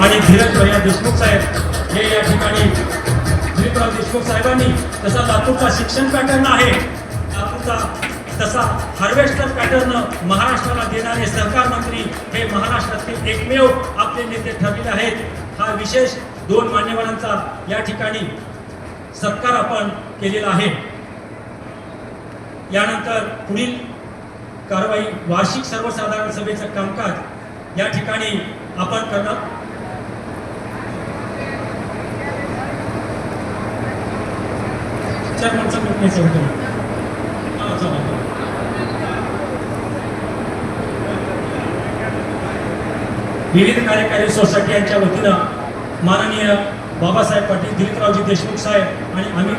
आणि धीरज भैया देशमुख साहेब हे या ठिकाणी दिलीपराव देशमुख साहेबांनी जसा लातूरचा शिक्षण पॅटर्न आहे, लातूरचा तसा हार्वेस्टर पॅटर्न महाराष्ट्राला देणारे सहकार मंत्री हे महाराष्ट्रातील एकमेव आपले नेते ठरलेले आहेत। हा विशेष 2 मान्यवरांचा या ठिकाणी सत्कार आपण केलेला आहे। यानंतर पुढील कारवाई वार्षिक सर्वसाधारण सभेचं कामकाज या ठिकाणी आपण करणार। विविध कार्यकारी सोसायटी यांच्या वतीनं माननीय बाबासाहेब पाटील, दिलीपरावजी देशमुख साहेब आणि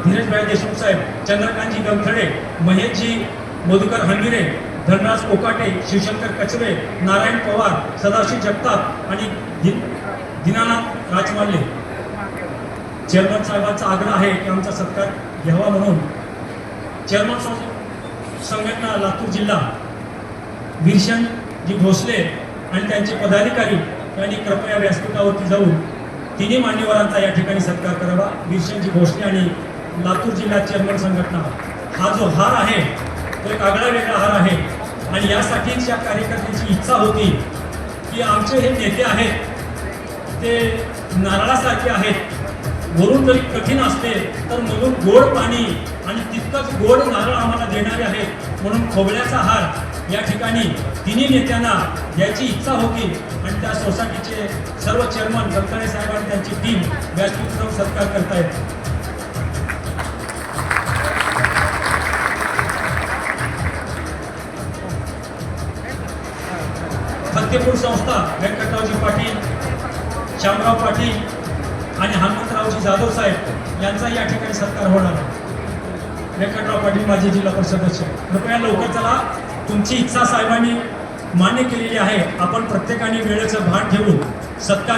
धीरजभाई देशमुख साहेब, चंद्रकांतजी गमथडे, महेशजी मधुकर हंबिरे, धनराज कोकाटे, शिवशंकर कचरे, नारायण पवार, सदाशिव जगताप आणि दीनानाथ राजमाल्ले। चेअरमन साहेबांचा आग्रह आहे की आमचा सत्कार घ्यावा म्हणून चेअरमन संघटना लातूर जिल्हा वीरशनजी भोसले आणि त्यांचे पदाधिकारी यांनी कृपया व्यासपीठावरती जाऊन तिन्ही मान्यवरांचा या ठिकाणी सत्कार करावा। वीरशनजी भोसले आणि लातूर जिल्हा चेअरमन संघटना, हा जो हार आहे तो एक आगळा वेगळा हार आहे आणि यासाठीच या कार्यकर्त्यांची इच्छा होती की आमचे हे नेते आहेत ते नारळासारखे आहेत, वरून जरी कठीण असते तर मधून गोड पाणी आणि तितकंच गोड नारळ आम्हाला देणारे आहेत, म्हणून खोबऱ्याचा हार या ठिकाणी तिन्ही नेत्यांना द्यायची इच्छा होती आणि त्या सोसायटीचे सर्व चेअरमन गमथडे साहेब आणि त्यांची टीम व्यासपीठावर सत्कार करतायत। फतेपूर संस्था व्यंकटरावजी पाटील, श्यामराव पाटील आणि हनुमंतरावजी जाधव साहेब यांचा या ठिकाणी सत्कार होणार आहे। व्यंकटराव पाटील माजी जिल्हा परिषद सदस्य, कृपया लवकर चला। तुमची इच्छा साहेबांनी मान्य केलेली आहे, आपण प्रत्येकाने वेळेचं भान ठेवून सत्कार